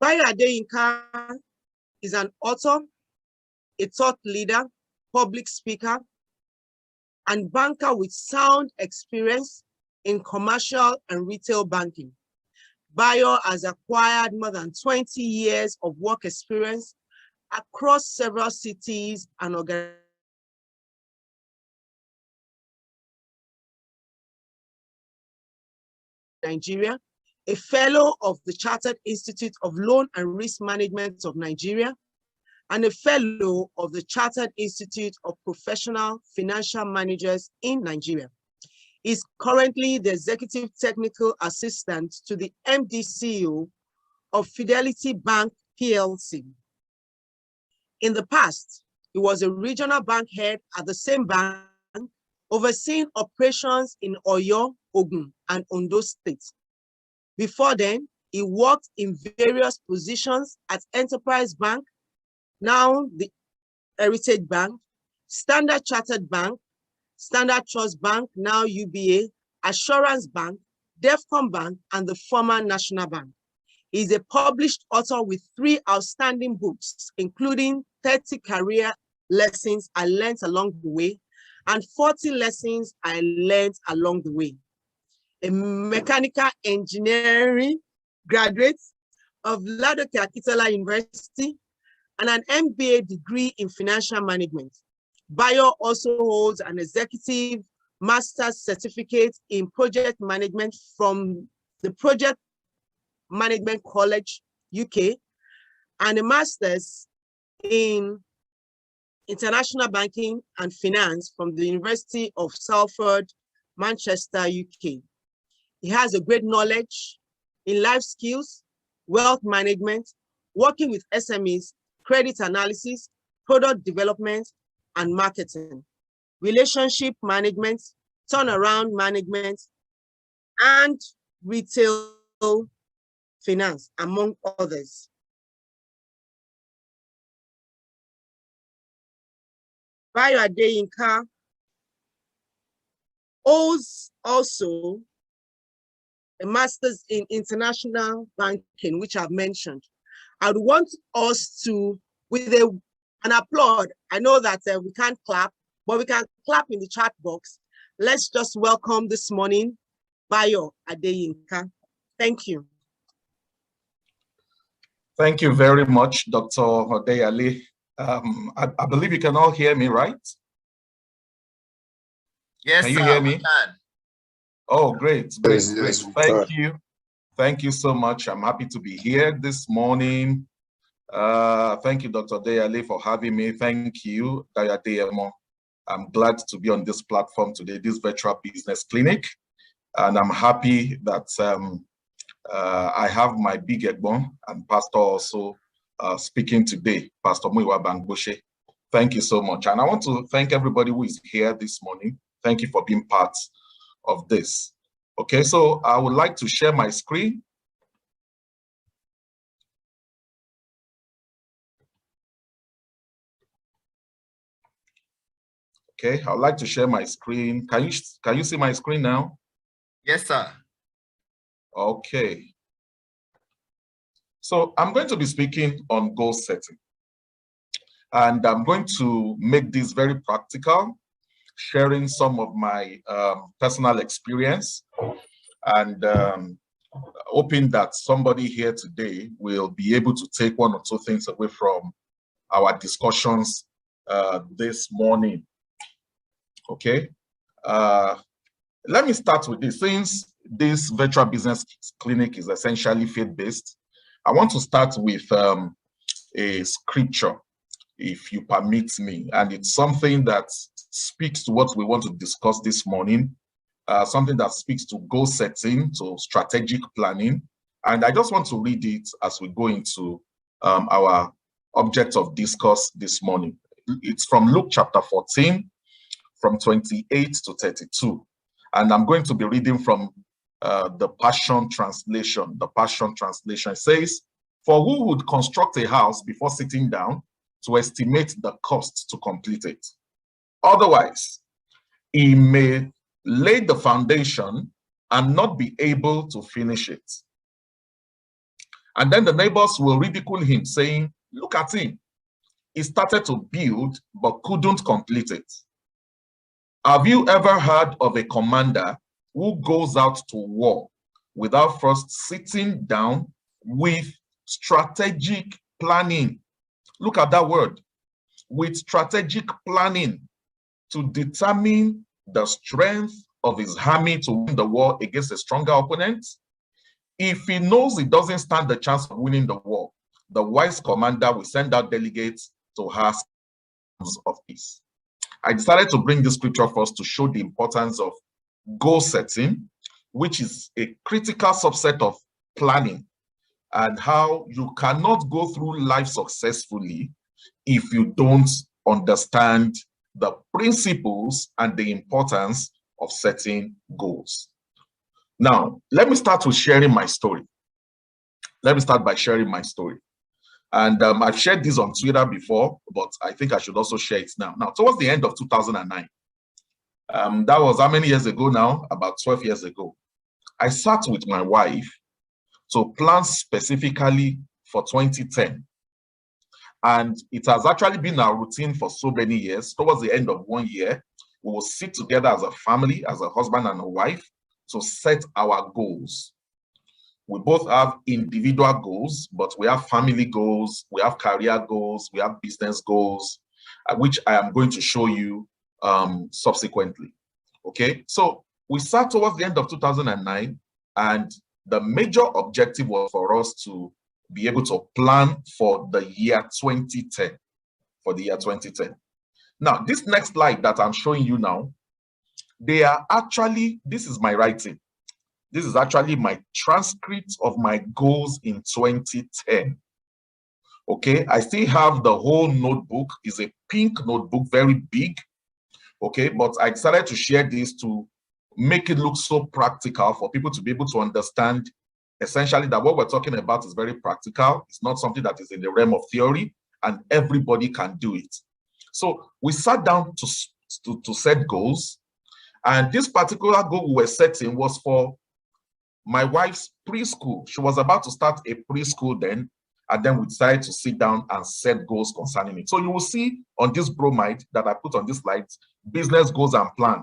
Bayo Adeyinka is an author, a thought leader, public speaker, and banker with sound experience in commercial and retail banking. Bayo has acquired more than 20 years of work experience across several cities and organizations. Nigeria, a fellow of the Chartered Institute of Loan and Risk Management of Nigeria, and a fellow of the Chartered Institute of Professional Financial Managers in Nigeria. He's currently the Executive Technical Assistant to the MD CEO of Fidelity Bank PLC. In the past, he was a regional bank head at the same bank, overseeing operations in Oyo, Ogun, and Ondo states. Before then, he worked in various positions at Enterprise Bank, now the Heritage Bank, Standard Chartered Bank, Standard Trust Bank, now UBA, Assurance Bank, Defcon Bank, and the former National Bank. He's a published author with 3 outstanding books, including 30 career lessons I learned along the way and 40 lessons I learned along the way. A mechanical engineering graduate of Ladoke Akitola University and an MBA degree in financial management. Bayo also holds an executive master's certificate in project management from the Project Management College, UK, and a master's in international banking and finance from the University of Salford, Manchester, UK. He has a great knowledge in life skills, wealth management, working with SMEs, credit analysis, product development, and marketing, relationship management, turnaround management, and retail finance, among others. Bayo Adeyinka holds also a master's in international banking, which I've mentioned. I'd want us to, with an applaud, I know that we can't clap, but we can clap in the chat box. Let's just welcome this morning, Bayo Adeyinka. Thank you. Thank you very much, Dr. Odeyale. I believe you can all hear me, right? Yes, can you hear me? Oh, great, great, yes, great. Thank you. Thank you so much. I'm happy to be here this morning. Thank you, Dr. Odeyale, for having me. Thank you, Daya Deyemo. I'm glad to be on this platform today, this virtual business clinic. And I'm happy that I have my big Egbon and pastor also speaking today, Pastor Muyiwa Bangboshe. Thank you so much. And I want to thank everybody who is here this morning. Thank you for being part of this. Okay, so I would like to share my screen. Okay, I'd like to share my screen. Can you see my screen now? Yes, sir. Okay. So I'm going to be speaking on goal setting. And I'm going to make this very practical, sharing some of my personal experience and hoping that somebody here today will be able to take 1 or 2 things away from our discussions this morning. Okay, let me start with this. Since this virtual business clinic is essentially faith-based, I want to start with a scripture, if you permit me, and it's something that speaks to what we want to discuss this morning, something that speaks to goal setting, to strategic planning, and I just want to read it as we go into our object of discourse this morning. It's from Luke chapter 14, from 28 to 32. And I'm going to be reading from the Passion Translation. The Passion Translation says, "For who would construct a house before sitting down to estimate the cost to complete it? Otherwise, he may lay the foundation and not be able to finish it. And then the neighbors will ridicule him, saying, look at him. He started to build, but couldn't complete it. Have you ever heard of a commander who goes out to war without first sitting down with strategic planning? Look at that word, with strategic planning to determine the strength of his army to win the war against a stronger opponent. If he knows he doesn't stand the chance of winning the war, the wise commander will send out delegates to ask of peace. I decided to bring this scripture first to show the importance of goal setting, which is a critical subset of planning, and how you cannot go through life successfully if you don't understand the principles and the importance of setting goals. Now, let me start with sharing my story. Let me start by sharing my story. And I've shared this on Twitter before, but I think I should also share it now. Now, towards the end of 2009, that was how many years ago now? About 12 years ago. I sat with my wife to plan specifically for 2010. And it has actually been our routine for so many years. Towards the end of 1 year, we will sit together as a family, as a husband and a wife, to set our goals. We both have individual goals, but we have family goals, we have career goals, we have business goals, which I am going to show you subsequently. Okay, so we sat towards the end of 2009, and the major objective was for us to be able to plan for the year 2010. For the year 2010. Now, this next slide that I'm showing you now, they are actually, this is my writing. This is actually my transcript of my goals in 2010. Okay, I still have the whole notebook. It's a pink notebook, very big. Okay, but I decided to share this to make it look so practical for people to be able to understand essentially that what we're talking about is very practical. It's not something that is in the realm of theory, and everybody can do it. So we sat down to set goals, and this particular goal we were setting was for my wife's preschool. She was about to start a preschool then, and then we decided to sit down and set goals concerning it. So you will see on this bromide that I put on this slide, business goals and plan.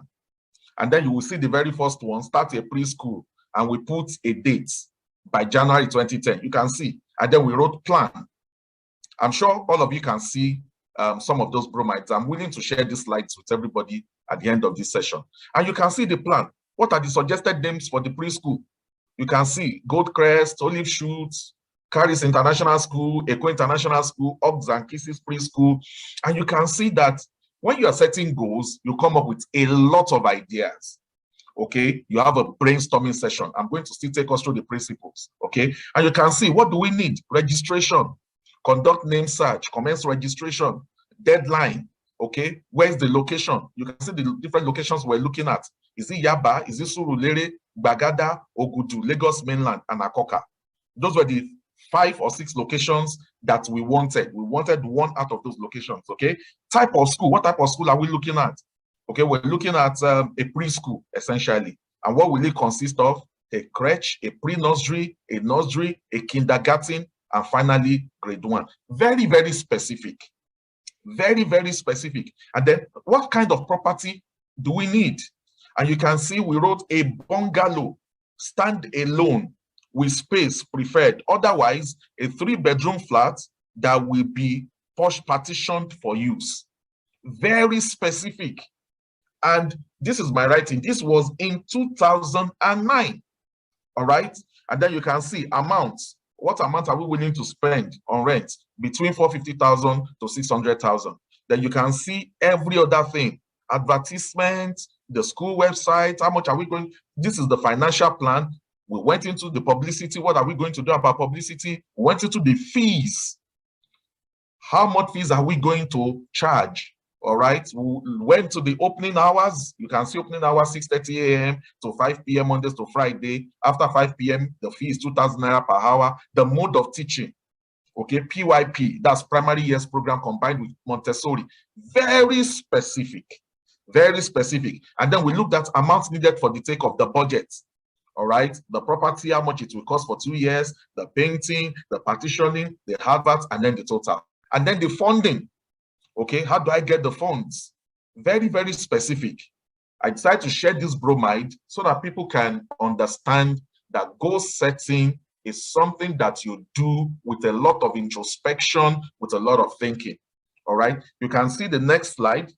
And then you will see the very first one, start a preschool, and we put a date by January 2010. You can see, and then we wrote plan. I'm sure all of you can see some of those bromides. I'm willing to share these slides with everybody at the end of this session. And you can see the plan. What are the suggested names for the preschool? You can see Goldcrest, Olive Shoots, Caris International School, Eco International School, Hugs and Kisses Preschool. And you can see that when you are setting goals, you come up with a lot of ideas. Okay, you have a brainstorming session. I'm going to still take us through the principles. Okay, and you can see, what do we need? Registration, conduct name search, commence registration, deadline. Okay, where's the location? You can see the different locations we're looking at. Is it Yaba? Is it Surulere, Bagada, Ogudu, Lagos Mainland, and Akoka? Those were the 5 or 6 locations that we wanted. We wanted one out of those locations. Okay, type of school. What type of school are we looking at? Okay, we're looking at a preschool essentially. And what will it consist of? A crèche, a pre-nursery, a nursery, a kindergarten, and finally grade 1. Very, very specific. Very, very specific. And then what kind of property do we need? And you can see we wrote a bungalow, stand alone, with space preferred. Otherwise, a 3-bedroom flat that will be partitioned for use. Very specific. And this is my writing. This was in 2009. All right. And then you can see amounts. What amount are we willing to spend on rent? Between 450,000 to 600,000. Then you can see every other thing. Advertisements, the school website, how much are we going? This is the financial plan. We went into the publicity. What are we going to do about publicity? We went into the fees. How much fees are we going to charge? All right, we went to the opening hours. You can see opening hours 6:30 a.m. to 5 p.m. Mondays to Friday. After 5 p.m., the fee is 2,000 naira per hour. The mode of teaching, okay, PYP, that's primary years program combined with Montessori. Very specific, very specific. And then we looked at amounts needed for the take of the budget. All right, the property, how much it will cost for 2 years, the painting, the partitioning, the adverts, and then the total. And then the funding. Okay, how do I get the funds? Very, very specific. I decided to share this bromide so that people can understand that goal setting is something that you do with a lot of introspection, with a lot of thinking. All right, you can see the next slide.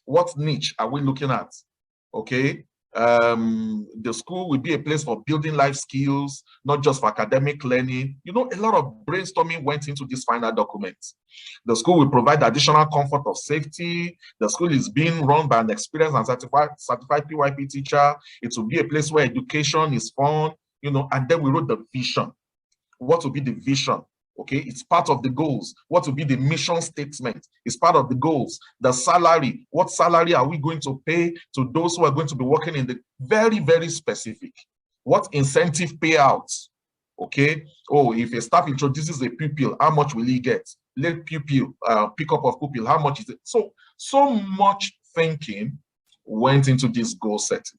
What niche are we looking at? Okay, the school will be a place for building life skills, not just for academic learning. You know, a lot of brainstorming went into this final document. The school will provide additional comfort of safety. The school is being run by an experienced and certified PYP teacher. It will be a place where education is fun, you know, and then we wrote the vision. What will be the vision? Okay, it's part of the goals. What will be the mission statement? It's part of the goals. The salary, what salary are we going to pay to those who are going to be working in the very, very specific? What incentive payouts? Okay, oh, if a staff introduces a pupil, how much will he get? Late pupil, pickup of pupil, how much is it? So much thinking went into this goal setting.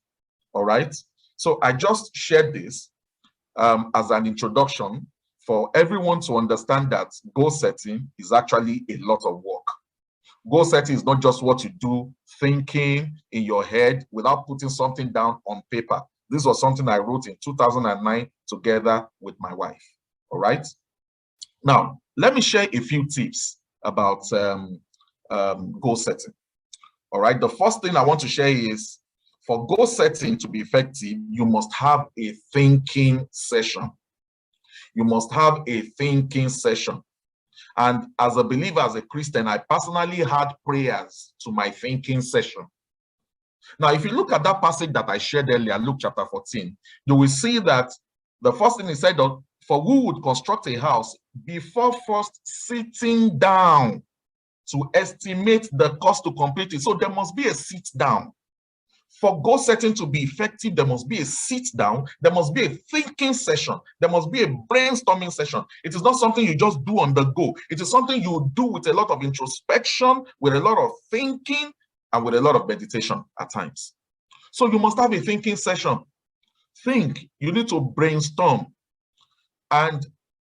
All right, so I just shared this as an introduction for everyone to understand that goal setting is actually a lot of work. Goal setting is not just what you do thinking in your head without putting something down on paper. This was something I wrote in 2009 together with my wife. All right. Now, let me share a few tips about goal setting. All right. The first thing I want to share is for goal setting to be effective, you must have a thinking session. You must have a thinking session. And as a believer, as a Christian, I personally had prayers to my thinking session. Now, if you look at that passage that I shared earlier, Luke chapter 14, you will see that the first thing he said, for who would construct a house before first sitting down to estimate the cost to complete it. So there must be a sit down. For goal setting to be effective, there must be a sit down, there must be a thinking session, there must be a brainstorming session. It is not something you just do on the go. It is something you do with a lot of introspection, with a lot of thinking, and with a lot of meditation at times. So you must have a thinking session. Think, you need to brainstorm. And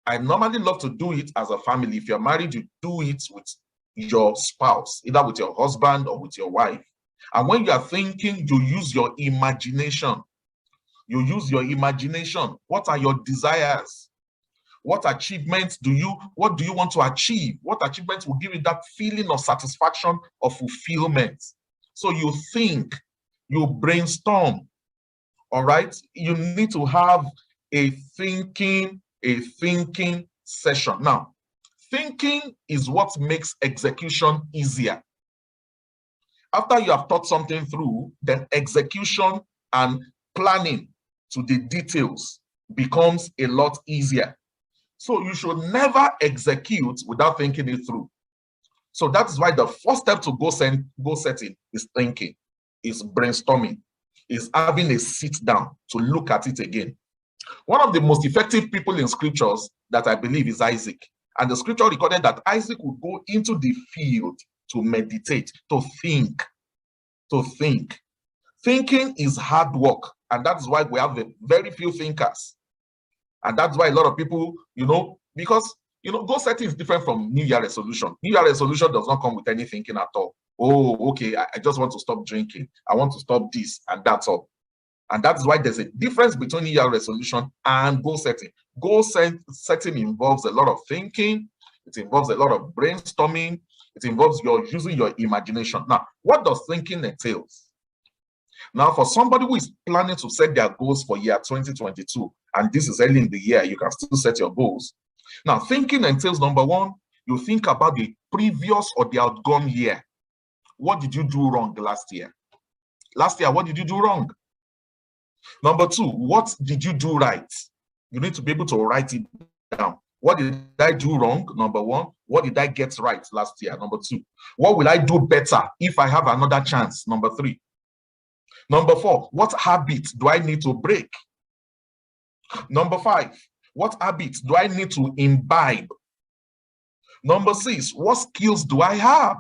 I normally love to do it as a family. If you're married, you do it with your spouse, either with your husband or with your wife. And when you are thinking, you use your imagination. You use your imagination. What are your desires? What achievements what do you want to achieve? What achievements will give you that feeling of satisfaction, of fulfillment? So you think, you brainstorm, all right? You need to have a thinking session. Now, thinking is what makes execution easier. After you have thought something through, then execution and planning to the details becomes a lot easier. So you should never execute without thinking it through. So that's why the first step to goal setting is thinking, is brainstorming, is having a sit down to look at it again. One of the most effective people in scriptures that I believe is Isaac. And the scripture recorded that Isaac would go into the field to meditate, to think, Thinking is hard work, and that's why we have very few thinkers. And that's why a lot of people, because, goal setting is different from New Year resolution. New Year resolution does not come with any thinking at all. Oh, okay, I just want to stop drinking. I want to stop this, and that's all. And that's why there's a difference between New Year resolution and goal setting. Goal setting involves a lot of thinking. It involves a lot of brainstorming. It involves using your imagination. Now, what does thinking entail? Now, for somebody who is planning to set their goals for year 2022, and this is early in the year, you can still set your goals. Now, thinking entails, number one, you think about the previous or the outgone year. What did you do wrong last year? Last year, what did you do wrong? Number two, what did you do right? You need to be able to write it down. What did I do wrong? Number one. What did I get right last year? Number two. What will I do better if I have another chance? Number three. Number four, what habits do I need to break? Number five, what habits do I need to imbibe? Number six, what skills do I have?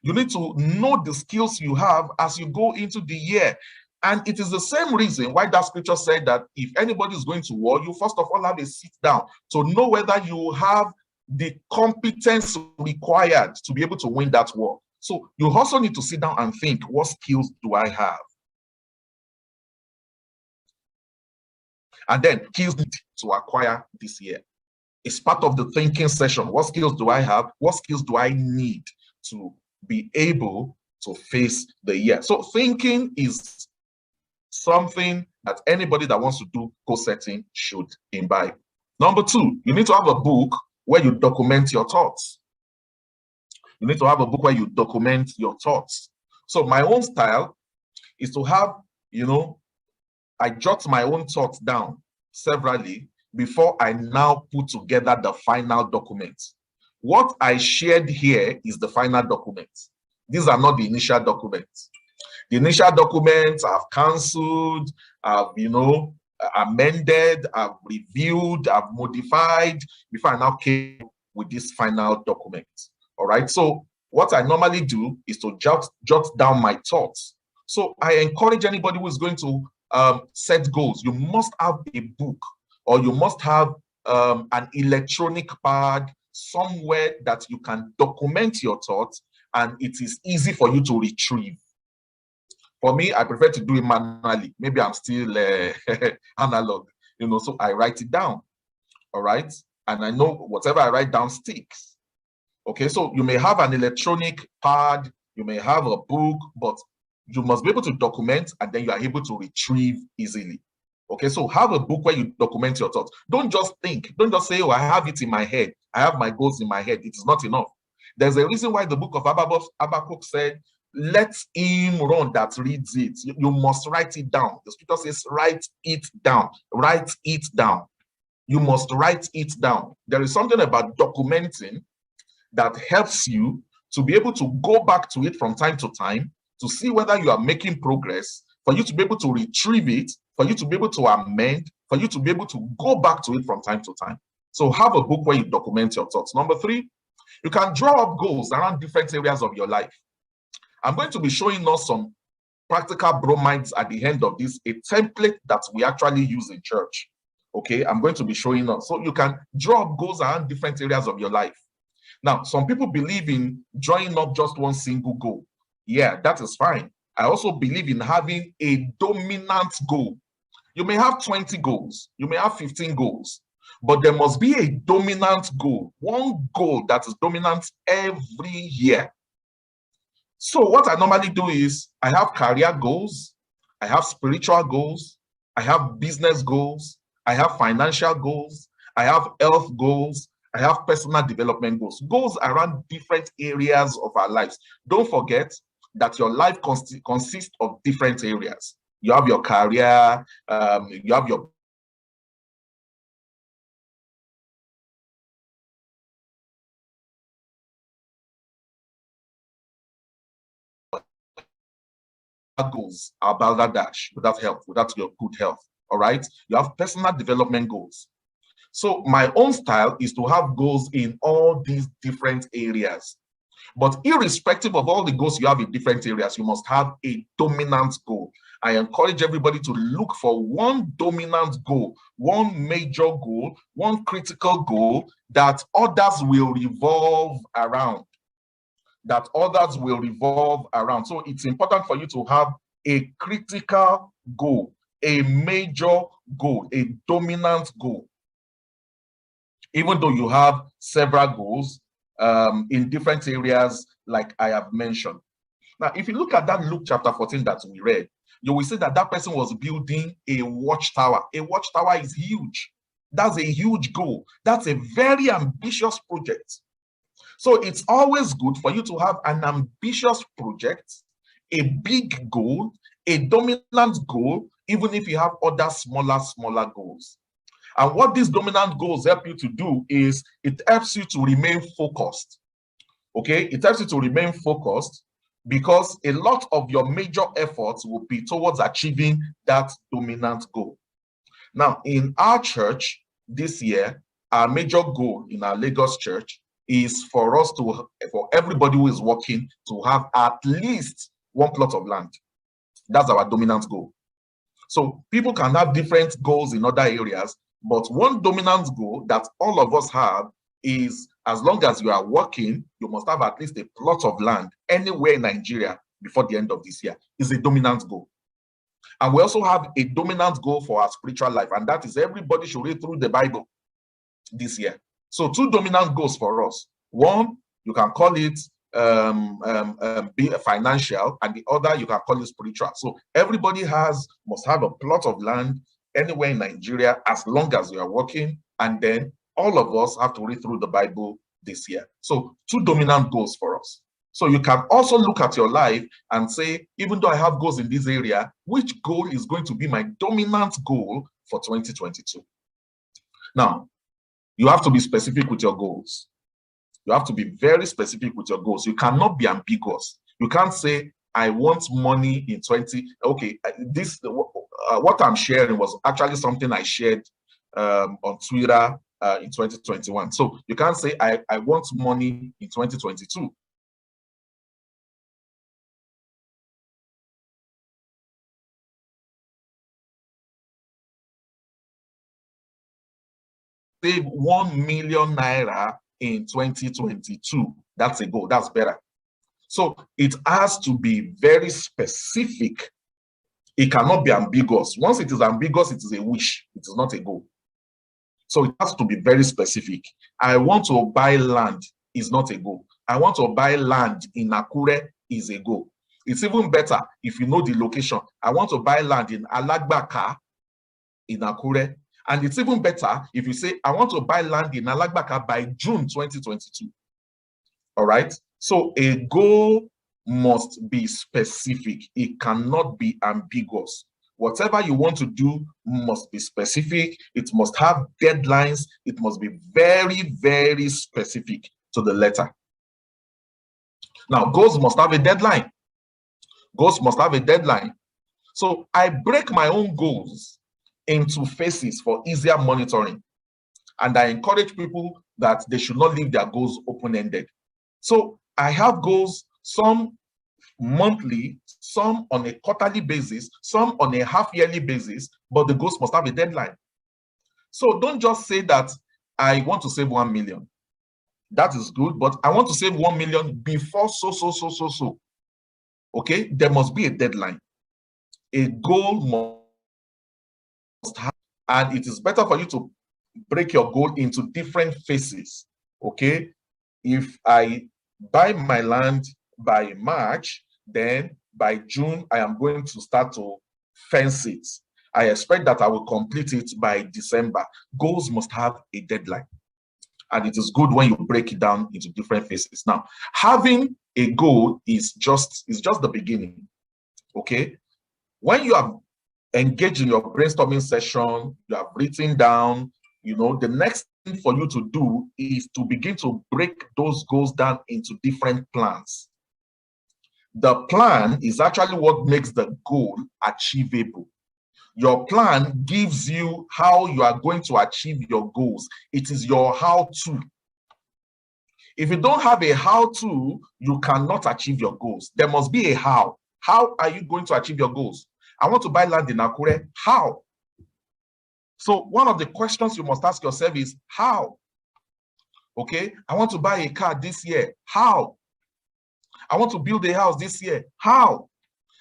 You need to know the skills you have as you go into the year. And it is the same reason why that scripture said that if anybody is going to war, you first of all have a sit down to know whether you have the competence required to be able to win that war. So you also need to sit down and think, what skills do I have? And then skills to acquire this year. It's part of the thinking session. What skills do I have? What skills do I need to be able to face the year? So thinking is something that anybody that wants to do goal setting should imbibe. Number two, you need to have a book where you document your thoughts. You need to have a book where you document your thoughts. So my own style is to have, I jot my own thoughts down severally before I now put together the final document. What I shared here is the final document. These are not the initial documents. The initial documents I've cancelled, I've, amended, I've reviewed, I've modified before I now came with this final document. All right. So what I normally do is to jot down my thoughts. So I encourage anybody who is going to set goals. You must have a book, or you must have an electronic pad somewhere that you can document your thoughts and it is easy for you to retrieve. For me, I prefer to do it manually. Maybe I'm still analog, so I write it down. All right. And I know whatever I write down sticks. Okay. So you may have an electronic pad, you may have a book, but you must be able to document and then you are able to retrieve easily. Okay. So have a book where you document your thoughts. Don't just think. Don't just say, oh, I have it in my head. I have my goals in my head. It is not enough. There's a reason why the book of Habakkuk said, let him run that reads it. You must write it down. The scripture says, write it down. Write it down. You must write it down. There is something about documenting that helps you to be able to go back to it from time to time to see whether you are making progress, for you to be able to retrieve it, for you to be able to amend, for you to be able to go back to it from time to time. So have a book where you document your thoughts. Number three, you can draw up goals around different areas of your life. I'm going to be showing us some practical bromides at the end of this, a template that we actually use in church. Okay, I'm going to be showing us. So you can draw up goals around different areas of your life. Now, some people believe in drawing up just one single goal. Yeah, that is fine. I also believe in having a dominant goal. You may have 20 goals, you may have 15 goals, but there must be a dominant goal, one goal that is dominant every year. So what I normally do is I have career goals, I have spiritual goals, I have business goals, I have financial goals, I have health goals, I have personal development goals. Goals around different areas of our lives. Don't forget that your life consists of different areas. You have your career, you have your goals are balderdash without health, without your good health. All right. You have personal development goals. So my own style is to have goals in all these different areas. But irrespective of all the goals you have in different areas, you must have a dominant goal. I encourage everybody to look for one dominant goal, one major goal, one critical goal that others will revolve around. That others will revolve around. So it's important for you to have a critical goal, a major goal, a dominant goal. Even though you have several goals in different areas, like I have mentioned. Now, if you look at that Luke chapter 14 that we read, you will see that that person was building a watchtower. A watchtower is huge. That's a huge goal. That's a very ambitious project. So it's always good for you to have an ambitious project, a big goal, a dominant goal, even if you have other smaller goals. And what these dominant goals help you to do is it helps you to remain focused. Okay, it helps you to remain focused because a lot of your major efforts will be towards achieving that dominant goal. Now, in our church this year, our major goal in our Lagos church is for us to, for everybody who is working, to have at least one plot of land. That's our dominant goal. So people can have different goals in other areas, but one dominant goal that all of us have is, as long as you are working, you must have at least a plot of land anywhere in Nigeria before the end of this year. Is a dominant goal. And we also have a dominant goal for our spiritual life, and that is everybody should read through the Bible this year. So two dominant goals for us. One, you can call it be a financial, and the other you can call it spiritual. So everybody must have a plot of land anywhere in Nigeria as long as you are working, and then all of us have to read through the Bible this year. So two dominant goals for us. So you can also look at your life and say, even though I have goals in this area, which goal is going to be my dominant goal for 2022? Now, you have to be specific with your goals. You have to be very specific with your goals. You cannot be ambiguous. You can't say, I want money in 20. Okay, what I'm sharing was actually something I shared on Twitter in 2021. So you can't say, I want money in 2022. Save 1 million naira in 2022. That's a goal. That's better. So it has to be very specific. It cannot be ambiguous. Once it is ambiguous, it is a wish. It is not a goal. So it has to be very specific. I want to buy land is not a goal. I want to buy land in Akure is a goal. It's even better if you know the location. I want to buy land in Alagbaka in Akure. And it's even better if you say, I want to buy land in Alagbaka by June 2022. All right? So a goal must be specific. It cannot be ambiguous. Whatever you want to do must be specific. It must have deadlines. It must be very, very specific to the letter. Now, goals must have a deadline. Goals must have a deadline. So I break my own goals into phases for easier monitoring. And I encourage people that they should not leave their goals open-ended. So I have goals, some monthly, some on a quarterly basis, some on a half-yearly basis, but the goals must have a deadline. So don't just say that I want to save 1 million. That is good, but I want to save 1 million before so. Okay, there must be a deadline. A goal must have, and it is better for you to break your goal into different phases. Okay, if I buy my land by March, then by June, I am going to start to fence it. I expect that I will complete it by December. Goals must have a deadline. And it is good when you break it down into different phases. Now, having a goal is just the beginning. Okay? When you have engaged in your brainstorming session, you have written down, the next thing for you to do is to begin to break those goals down into different plans. The plan is actually what makes the goal achievable. Your plan gives you how you are going to achieve your goals. It is your how-to. If you don't have a how-to, you cannot achieve your goals. There must be a how. How are you going to achieve your goals? I want to buy land in Akure. How? So one of the questions you must ask yourself is, how? Okay, I want to buy a car this year. How? I want to build a house this year. How?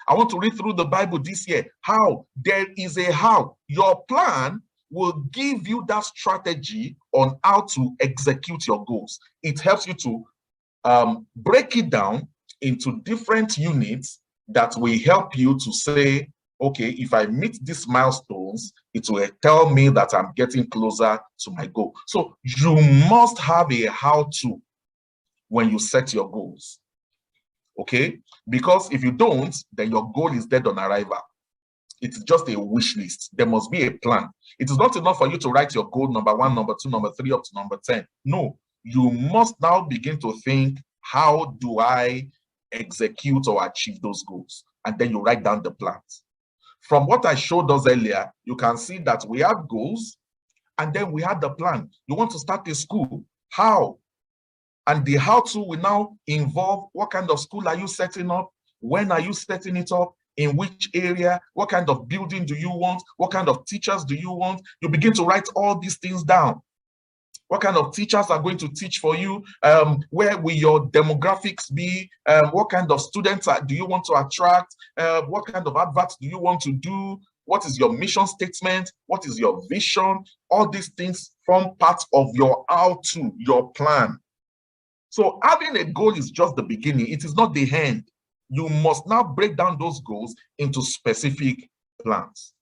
I want to read through the Bible this year. How? There is a how. Your plan will give you that strategy on how to execute your goals. It helps you to break it down into different units that will help you to say, okay, if I meet these milestones, it will tell me that I'm getting closer to my goal. So you must have a how-to when you set your goals. Okay? Because if you don't, then your goal is dead on arrival. It's just a wish list. There must be a plan. It is not enough for you to write your goal number 1, number 2, number 3, up to number 10. No, you must now begin to think, how do I execute or achieve those goals? And then you write down the plans. From what I showed us earlier, you can see that we have goals, and then we have the plan. You want to start a school. How? And the how-to will now involve, what kind of school are you setting up? When are you setting it up? In which area? What kind of building do you want? What kind of teachers do you want? You begin to write all these things down. What kind of teachers are going to teach for you? Where will your demographics be? What kind of students do you want to attract? What kind of adverts do you want to do? What is your mission statement? What is your vision? All these things form part of your how-to, your plan. So having a goal is just the beginning. It is not the end. You must now break down those goals into specific plans.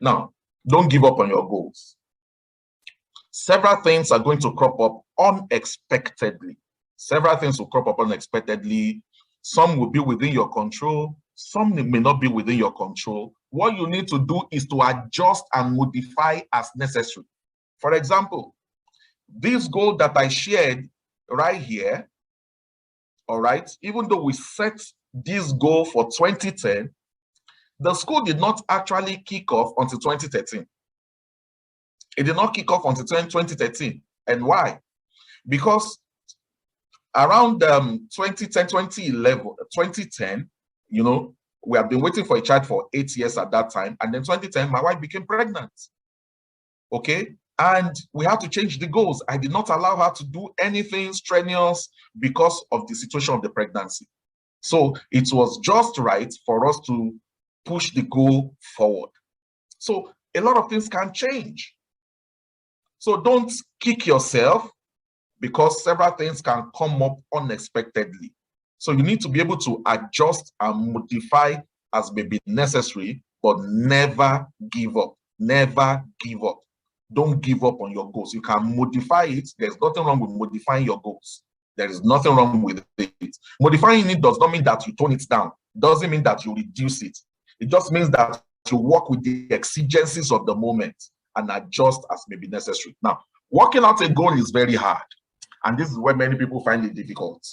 Now, don't give up on your goals. Several things are going to crop up unexpectedly. Several things will crop up unexpectedly. Some will be within your control. Some may not be within your control. What you need to do is to adjust and modify as necessary. For example, this goal that I shared right here, all right, even though we set this goal for 2010, the school did not actually kick off until 2013. It did not kick off until 2013. And why? Because around 2010, 2010, you know, we have been waiting for a child for 8 years at that time. And then 2010, my wife became pregnant. Okay. And we had to change the goals. I did not allow her to do anything strenuous because of the situation of the pregnancy. So it was just right for us to push the goal forward. So a lot of things can change. So don't kick yourself because several things can come up unexpectedly. So you need to be able to adjust and modify as may be necessary, but never give up. Never give up. Don't give up on your goals. You can modify it. There's nothing wrong with modifying your goals. There is nothing wrong with it. Modifying it does not mean that you tone it down. It doesn't mean that you reduce it. It just means that you work with the exigencies of the moment and adjust as may be necessary. Now, working out a goal is very hard. And this is where many people find it difficult.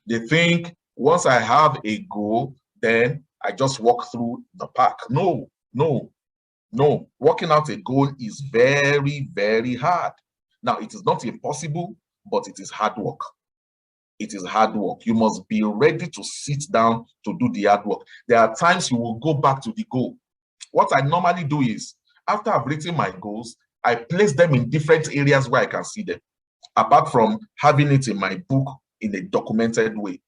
They think once I have a goal, then I just walk through the park. No, no, no. Working out a goal is very, very hard. Now, it is not impossible, but it is hard work. It is hard work. You must be ready to sit down to do the hard work. There are times you will go back to the goal. What I normally do is, after I've written my goals, I place them in different areas where I can see them, apart from having it in my book in a documented way.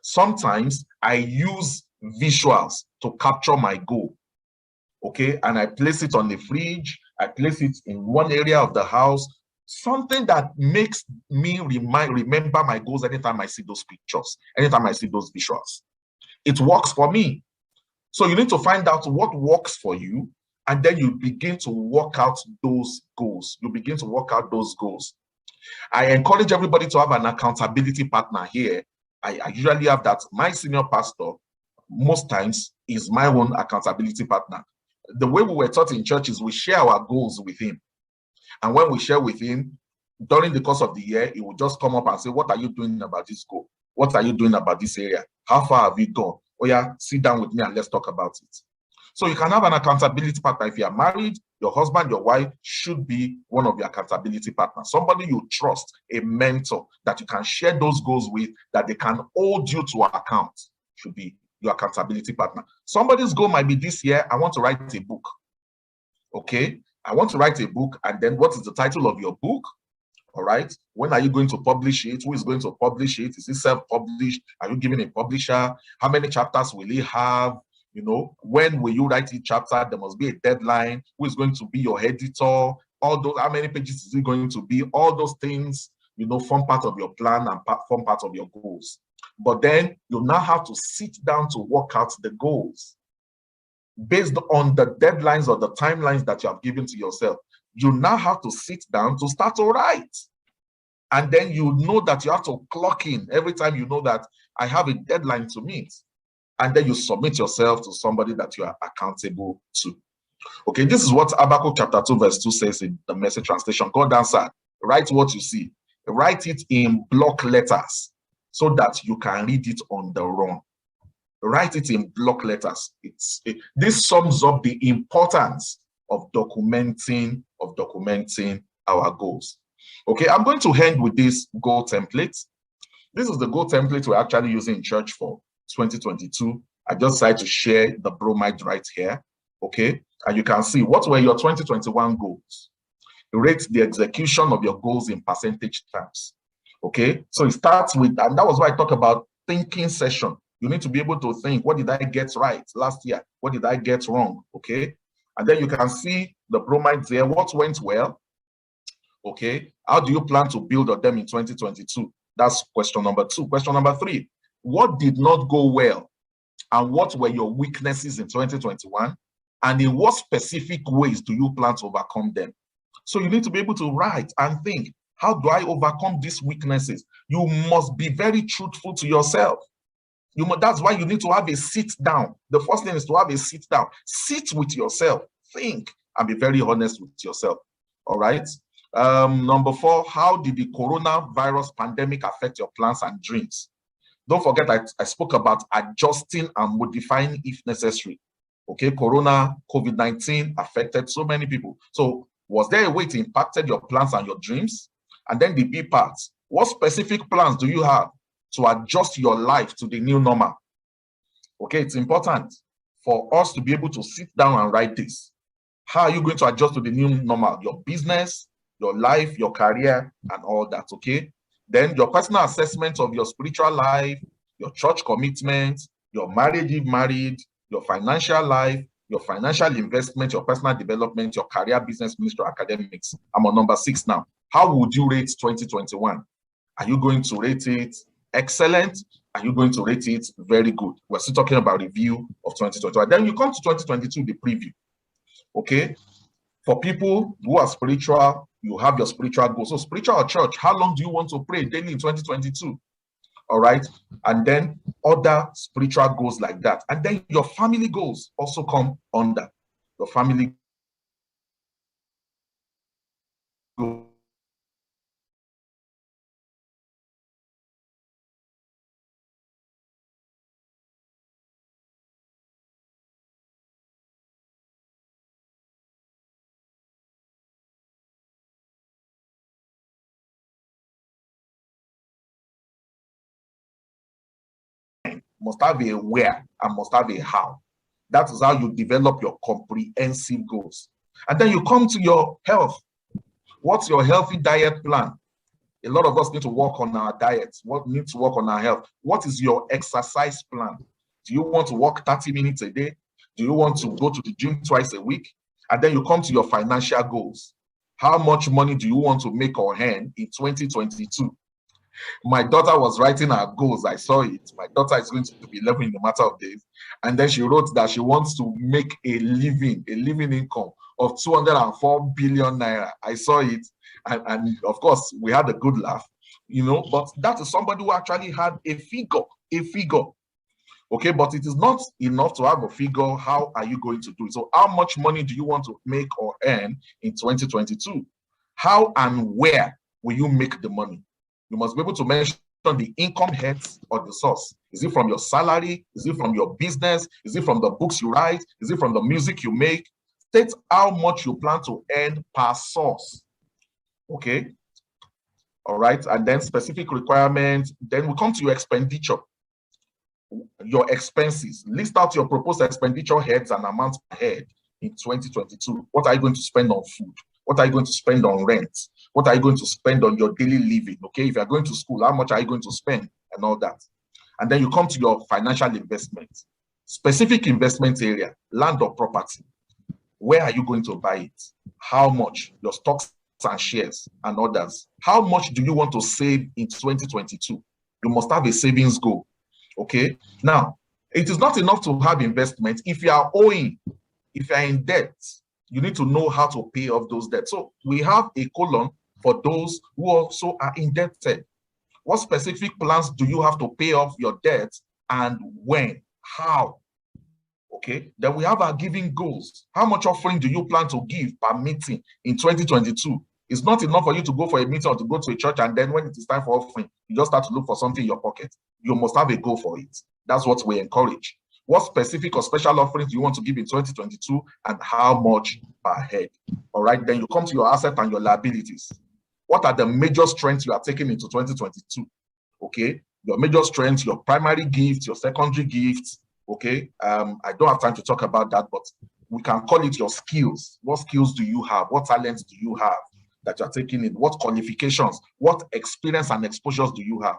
Sometimes I use visuals to capture my goal, okay? And I place it on the fridge, I place it in one area of the house, something that makes me remember my goals anytime I see those pictures, anytime I see those visuals. It works for me. So you need to find out what works for you, and then you begin to work out those goals. You begin to work out those goals. I encourage everybody to have an accountability partner here. I usually have that. My senior pastor, most times, is my own accountability partner. The way we were taught in church is we share our goals with him. And when we share with him, during the course of the year, he will just come up and say, what are you doing about this goal? What are you doing about this area? How far have you gone? Oh yeah, sit down with me and let's talk about it. So you can have an accountability partner. If you are married, your husband, your wife should be one of your accountability partners. Somebody you trust, a mentor that you can share those goals with, that they can hold you to account, should be your accountability partner. Somebody's goal might be this year, I want to write a book. Okay, I want to write a book, and then what is the title of your book? All right, when are you going to publish it? Who is going to publish it? Is it self-published? Are you giving a publisher? How many chapters will it have? You know, when will you write each chapter? There must be a deadline. Who is going to be your editor? All those, how many pages is it going to be? All those things, you know, form part of your plan and form part of your goals. But then you now have to sit down to work out the goals based on the deadlines or the timelines that you have given to yourself. You now have to sit down to start to write. And then you know that you have to clock in every time you know that I have a deadline to meet. And then you submit yourself to somebody that you are accountable to. Okay, this is what Habakkuk chapter 2 verse 2 says in the Message translation. God answered, write what you see. Write it in block letters so that you can read it on the run. Write it in block letters. This sums up the importance of documenting our goals. Okay, I'm going to end with this goal template. This is the goal template we're actually using in church for 2022. I just decided to share the bromide right here, okay? And you can see what were your 2021 goals. Rate the execution of your goals in percentage terms, okay? So it starts with, and that was why I talk about thinking session. You need to be able to think, what did I get right last year? What did I get wrong, okay? And then you can see the bromides there, what went well, okay? How do you plan to build on them in 2022? That's question number 2. Question number 3, what did not go well? And what were your weaknesses in 2021? And in what specific ways do you plan to overcome them? So you need to be able to write and think, how do I overcome these weaknesses? You must be very truthful to yourself. That's why you need to have a sit down. The first thing is to have a sit down. Sit with yourself, think, and be very honest with yourself. All right. Number 4, how did the coronavirus pandemic affect your plans and dreams? Don't forget, I spoke about adjusting and modifying if necessary. Okay, COVID-19 affected so many people. So was there a way it impacted your plans and your dreams? And then the B part, what specific plans do you have to adjust your life to the new normal? Okay, it's important for us to be able to sit down and write this. How are you going to adjust to the new normal? Your business, your life, your career, and all that, okay? Then your personal assessment of your spiritual life, your church commitment, your marriage if married, your financial life, your financial investment, your personal development, your career, business, ministry, academics. I'm on number 6 now. How would you rate 2021? Are you going to rate it excellent? Are you going to rate it very good? We're still talking about review of 2021. Then you come to 2022, the preview. Okay? For people who are spiritual, you have your spiritual goals. So spiritual or church, how long do you want to pray daily in 2022? All right. And then other spiritual goals like that. And then your family goals also come under your family goals. Must have a where and must have a how. That is how you develop your comprehensive goals. And then you come to your health. What's your healthy diet plan? A lot of us need to work on our diets. What needs to work on our health? What is your exercise plan? Do you want to walk 30 minutes a day? Do you want to go to the gym twice a week? And then you come to your financial goals. How much money do you want to make or earn in 2022? My daughter was writing her goals. I saw it. My daughter is going to be 11 in a matter of days. And then she wrote that she wants to make a living income of 204 billion naira. I saw it. And of course, we had a good laugh, but that is somebody who actually had a figure. Okay, but it is not enough to have a figure. How are you going to do it? So how much money do you want to make or earn in 2022? How and where will you make the money? You must be able to mention the income heads or the source. Is it from your salary? Is it from your business? Is it from the books you write? Is it from the music you make? State how much you plan to earn per source. Okay. All right. And then specific requirements. Then we come to your expenditure. Your expenses. List out your proposed expenditure heads and amounts per head in 2022. What are you going to spend on food? What are you going to spend on rent? What are you going to spend on your daily living? Okay, if you're going to school, how much are you going to spend and all that? And then you come to your financial investment. Specific investment area, land or property. Where are you going to buy it? How much? Your stocks and shares and others. How much do you want to save in 2022? You must have a savings goal. Okay, now it is not enough to have investment. If you are owing, if you are in debt, you need to know how to pay off those debts. So we have a column for those who also are indebted. What specific plans do you have to pay off your debt and when? How? Okay, then we have our giving goals. How much offering do you plan to give per meeting in 2022? It's not enough for you to go for a meeting or to go to a church and then when it is time for offering, you just start to look for something in your pocket. You must have a goal for it. That's what we encourage. What specific or special offerings do you want to give in 2022 and how much per head? All right, then you come to your asset and your liabilities. What are the major strengths you are taking into 2022? Okay, your major strengths, your primary gifts, your secondary gifts, Okay, I don't have time to talk about that, but we can call it your skills. What skills do you have? What talents do you have that you're taking in? What qualifications, what experience and exposures do you have?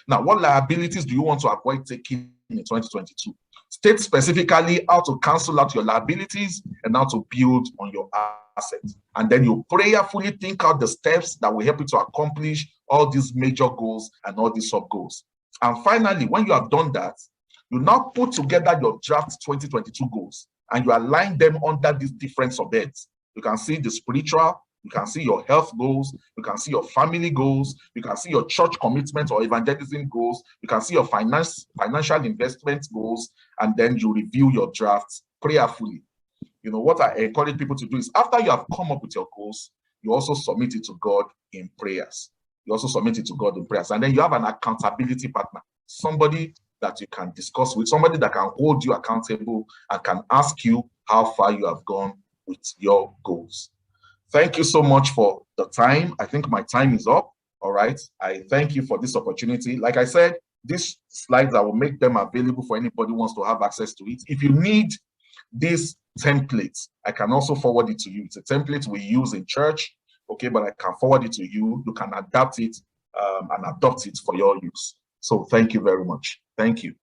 Now, what liabilities do you want to avoid taking in 2022? State specifically how to cancel out your liabilities and how to build on your assets. And then you prayerfully think out the steps that will help you to accomplish all these major goals and all these sub goals. And finally, when you have done that, you now put together your draft 2022 goals and you align them under these different subheads. You can see the spiritual, you can see your health goals, you can see your family goals, you can see your church commitment or evangelism goals, you can see your financial investment goals, and then you review your drafts prayerfully. You know, what I encourage people to do is after you have come up with your goals, you also submit it to God in prayers. You also submit it to God in prayers. And then you have an accountability partner, somebody that you can discuss with, somebody that can hold you accountable and can ask you how far you have gone with your goals. Thank you so much for the time. I think my time is up. All right. I thank you for this opportunity. Like I said, these slides, I will make them available for anybody who wants to have access to it. If you need this template, I can also forward it to you. It's a template we use in church. Okay, but I can forward it to you. You can adapt it and adopt it for your use. So thank you very much. Thank you.